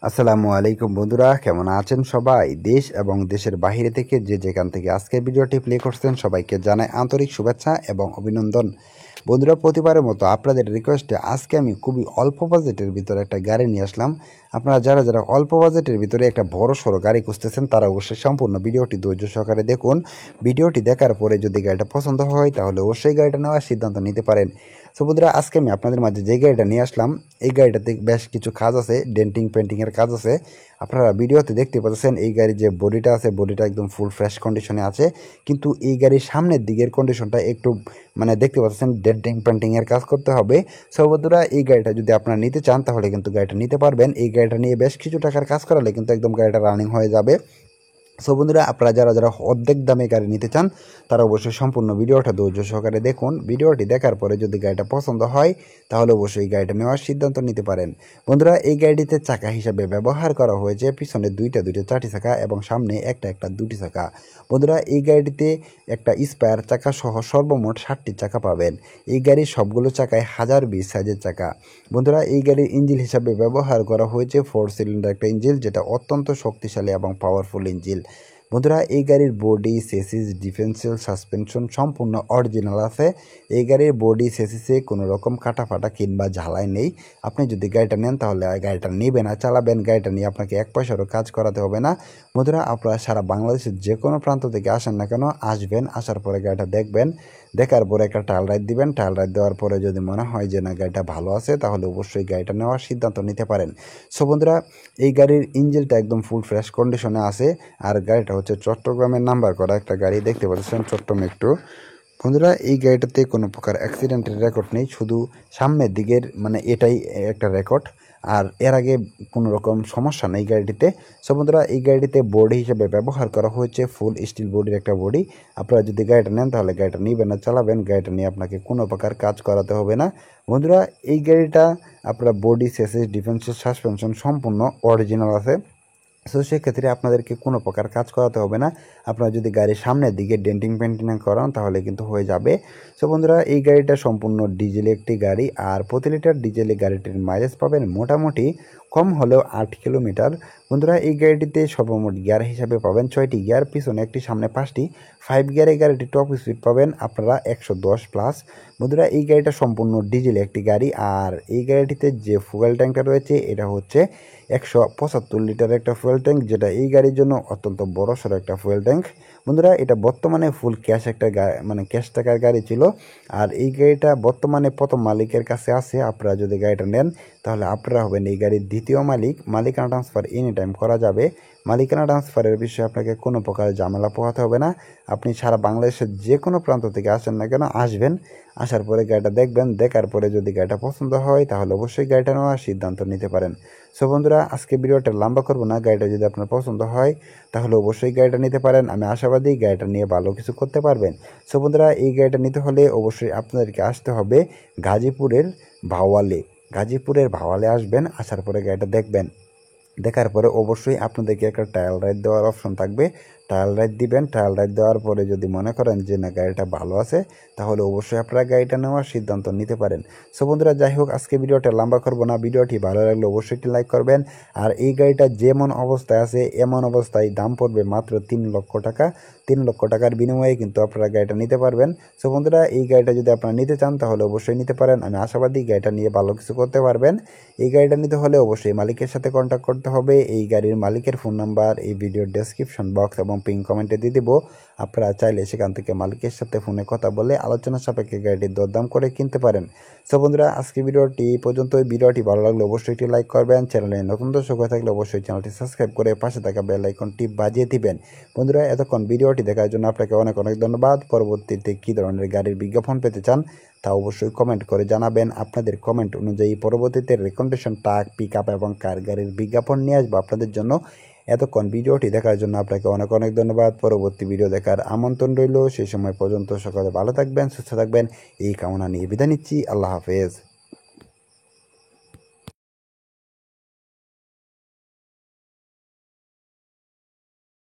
আসসালামু আলাইকুম বন্ধুরা, কেমন আছেন সবাই? দেশ এবং দেশের বাইরে থেকে যে যেখান থেকে আজকের ভিডিওটি প্লে করছেন সবাইকে জানাই আন্তরিক শুভেচ্ছা এবং অভিনন্দন। বন্ধুরা, প্রতিবারের মতো আপনাদের রিকোয়েস্টে আজকে আমি খুবই অল্প বাজেটের ভিতরে একটা গাড়ি নিয়ে আসলাম। আপনারা যারা যারা অল্প বাজেটের ভিতরে একটা বড় সড়ো গাড়ি খুঁজতেছেন তারা অবশ্যই সম্পূর্ণ ভিডিওটি ধৈর্য সহকারে দেখুন। ভিডিওটি দেখার পরে যদি গাড়িটা পছন্দ হয় তাহলে অবশ্যই গাড়িটা নেওয়ার সিদ্ধান্ত নিতে পারেন। সো বন্ধুরা, আজকে আমি আপনাদের মাঝে যে গাড়িটা নিয়ে আসলাম, এই গাড়িটাতে বেশ কিছু কাজ আছে, ডেন্টিং পেন্টিংয়ের কাজ আছে। আপনারা ভিডিওতে দেখতে পাচ্ছেন এই গাড়ির যে বডিটা আছে, বডিটা একদম ফুল ফ্রেশ কন্ডিশনে আছে, কিন্তু এই গাড়ির সামনের দিকের কন্ডিশনটা একটু দেখতে পাচ্ছেন ডেন্টিং পেন্টিংয়ের কাজ করতে হবে। সো বন্ধুরা, এই গাড়িটা যদি আপনারা নিতে চান তাহলে কিন্তু গাড়িটা নিতে পারবেন। এই গাড়িটা নিয়ে বেশ কিছু টাকার কাজ করালে কিন্তু একদম গাড়িটা রানিং হয়ে যাবে। সো বন্ধুরা, আপনারা যারা যারা অর্ধেক দামে গাড়ি নিতে চান তারা অবশ্যই সম্পূর্ণ ভিডিওটা ধৈর্য সহকারে দেখুন। ভিডিওটি দেখার পরে যদি গাড়িটা পছন্দ হয় তাহলে অবশ্যই গাড়িটা নেওয়ার সিদ্ধান্ত নিতে পারেন। বন্ধুরা, এই গাড়িটিতে চাকা হিসাবে ব্যবহার করা হয়েছে পিছনে দুইটা চারটি চাকা এবং সামনে একটা দুটি চাকা। বন্ধুরা, এই গাড়িটিতে একটা স্পেয়ার চাকা সহ সর্বমোট 60টি চাকা পাবেন। এই গাড়ির সবগুলো চাকায় 1020 সাইজের চাকা। বন্ধুরা, এই গাড়ির ইঞ্জিন হিসাবে ব্যবহার করা হয়েছে 4 সিলিন্ডার একটা ইঞ্জিন, যেটা অত্যন্ত শক্তিশালী এবং পাওয়ারফুল ইঞ্জিন। বন্ধুরা, এই গাড়ির বডি, সেসিস, ডিফেন্সিয়াল সাসপেনশন সম্পূর্ণ অরিজিনাল আছে। এই গাড়ির বডি সেসিসে কোনো রকম কাটাফাটা কিংবা ঝালাই নেই। আপনি যদি গাড়িটা নেন তাহলে গাড়িটা নেবেন আর চালাবেন, গাড়িটা নিয়ে আপনাকে এক পয়সারও কাজ করাতে হবে না। বন্ধুরা, আপনারা সারা বাংলাদেশের যে কোনো প্রান্ত থেকে আসেন না কেন, আসবেন, আসার পরে গাড়িটা দেখবেন, দেখার পরে একটা ট্রায়াল রাইড দিবেন। ট্রায়াল রাইড দেওয়ার পরে যদি মনে হয় যে না গাড়িটা ভালো আছে তাহলে অবশ্যই গাড়িটা নেওয়ার সিদ্ধান্ত নিতে পারেন। সো বন্ধুরা, এই গাড়ির ইঞ্জিনটা একদম ফুল ফ্রেশ কন্ডিশনে আছে। আর গাড়িটা হচ্ছে চট্টগ্রামের নাম্বার করা একটা গাড়ি, দেখতে পাচ্ছেন চট্টগ্রাম একটু। বন্ধুরা, এই গাড়িটাতে কোনো প্রকার অ্যাক্সিডেন্টের রেকর্ড নেই, শুধু সামনের দিকের এটাই একটা রেকর্ড। আর এর আগে কোনো রকম সমস্যা নেই গাড়িটিতে। সো বন্ধুরা, এই গাড়িটিতে বডি হিসেবে ব্যবহার করা হয়েছে ফুল স্টিল বডির একটা বডি। আপনারা যদি গাড়িটা নেন তাহলে গাড়িটা নিবেন না, চালাবেন, গাড়িটা নিয়ে আপনাকে কোনো প্রকার কাজ করাতে হবে না। বন্ধুরা, এই গাড়িটা আপনারা বডি, সেসিস, ডিফেন্সিয়াল সাসপেনশন সম্পূর্ণ অরিজিনাল আছে। সো সেক্ষেত্রে আপনাদেরকে কোনো প্রকার কাজ করাতে হবে না। আপনারা যদি গাড়ির সামনের দিকে ডেন্টিং পেন্টিং করান তাহলে কিন্তু হয়ে যাবে। সো বন্ধুরা, এই গাড়িটা সম্পূর্ণ ডিজেল একটি গাড়ি, আর প্রতি লিটার ডিজেলে গাড়িটির মাইলেজ পাবেন মোটামুটি কম হলেও 8 কিলোমিটার। বন্ধুরা, এই গাড়িটিতে সর্বমোট গিয়ার হিসাবে পাবেন 6টি গিয়ার, পিছনে একটি, সামনে 5টি। 5 গিয়ারের গাড়িটি টপ স্পিড পাবেন আপনারা 110 প্লাস। বন্ধুরা, এই গাড়িটা সম্পূর্ণ ডিজেল একটি গাড়ি, আর এই গাড়িটিতে যে ফুয়েল ট্যাঙ্কটা রয়েছে এটা হচ্ছে 175 লিটারের একটা ফুয়েল ট্যাঙ্ক, যেটা এই গাড়ির জন্য অত্যন্ত বড় সড়ো একটা ফুয়েল ট্যাঙ্ক। বন্ধুরা, এটা বর্তমানে ফুল ক্যাশ একটা ক্যাশ টাকার গাড়ি ছিল। আর এই গাড়িটা বর্তমানে প্রথম মালিকের কাছে আছে। আপনারা যদি গাড়িটা নেন তাহলে আপনারা হবেন এই গাড়ির দ্বিতীয় মালিক। মালিকানা ট্রান্সফার এনি টাইম করা যাবে। মালিকানা ট্রান্সফারের বিষয়ে আপনাকে কোনো প্রকার ঝামেলা পোহাতে হবে না। আপনি সারা বাংলাদেশের যে কোনো প্রান্ত থেকে আসেন না কেন, আসবেন, আসার পরে গাড়িটা দেখবেন, দেখার পরে যদি গাড়িটা পছন্দ হয় তাহলে অবশ্যই গাড়িটা নেওয়ার সিদ্ধান্ত নিতে পারেন। সো বন্ধুরা, আজকে ভিডিওটা লম্বা করবো না, গাড়িটা যদি আপনার পছন্দ হয় তাহলে অবশ্যই গাড়িটা নিতে পারেন। আমি আশাবাদী গাড়িটা নিয়ে ভালো কিছু করতে পারবেন। সো বন্ধুরা, এই গাড়িটা নিতে হলে অবশ্যই আপনাদেরকে আসতে হবে গাজীপুরের ভাওয়ালে। গাজীপুরের ভাওয়ালে আসবেন, আসার পরে গাড়িটা দেখবেন, দেখার পরে অবশ্যই আপনাদেরকে একটা ট্রায়াল রাইড দেওয়ার অপশন থাকবে। ট্রায়াল রাইড দিবেন, ট্রায়াল রাইড দেওয়ার পরে যদি মনে করেন যে না গাড়িটা ভালো আছে তাহলে অবশ্যই আপনারা গাড়িটা নেওয়ার সিদ্ধান্ত নিতে পারেন। সো বন্ধুরা, যাই হোক, আজকে ভিডিওটা লম্বা করবো না, ভিডিওটি ভালো লাগলে অবশ্যই একটি লাইক করবেন। আর এই গাড়িটা যেমন অবস্থায় আছে এমন অবস্থায় দাম পড়বে মাত্র 3 লক্ষ টাকা। 3 লক্ষ টাকার বিনিময়ে কিন্তু আপনারা গাড়িটা নিতে পারবেন। সো বন্ধুরা, এই গাড়িটা যদি আপনারা নিতে চান তাহলে অবশ্যই নিতে পারেন। আমি আশাবাদী গাড়িটা নিয়ে ভালো কিছু করতে পারবেন। এই গাড়িটা নিতে হলে অবশ্যই মালিকের সাথে কন্ট্যাক্ট করতে হবে। এই গাড়ির মালিকের ফোন নাম্বার এই ভিডিওর ডেসক্রিপশন বক্স এবং পিন কমেন্টে দিয়ে দেবো। আপনারা চাইলে সেখান থেকে মালিকের সাথে ফোনে কথা বলে আলোচনা সাপেক্ষে গাড়িটির দরদাম করে কিনতে পারেন। সো বন্ধুরা, আজকে ভিডিওটি এই পর্যন্তই। ভিডিওটি ভালো লাগলে অবশ্যই একটি লাইক করবেন। চ্যানেলে নতুন দর্শক হয়ে থাকলে অবশ্যই চ্যানেলটি সাবস্ক্রাইব করে পাশে থাকা বেল আইকনটি বাজিয়ে দিবেন। বন্ধুরা, এতক্ষণ ভিডিওটি দেখার জন্য আপনাকে অনেক অনেক ধন্যবাদ। পরবর্তীতে কী ধরনের গাড়ির বিজ্ঞাপন পেতে চান তা অবশ্যই কমেন্ট করে জানাবেন। আপনাদের কমেন্ট অনুযায়ী পরবর্তীতে রেকমেন্ডেশন, ট্রাক, পিক আপ এবং কার গাড়ির বিজ্ঞাপন নিয়ে আসবো আপনাদের জন্য। এতক্ষণ ভিডিওটি দেখার জন্য আপনাকে অনেক অনেক ধন্যবাদ। পরবর্তী ভিডিও দেখার আমন্ত্রণ রইল। সেই সময় পর্যন্ত সকলে ভালো থাকবেন, সুস্থ থাকবেন, এই কামনা নিয়ে বিদায় নিচ্ছি। আল্লাহ হাফেজ।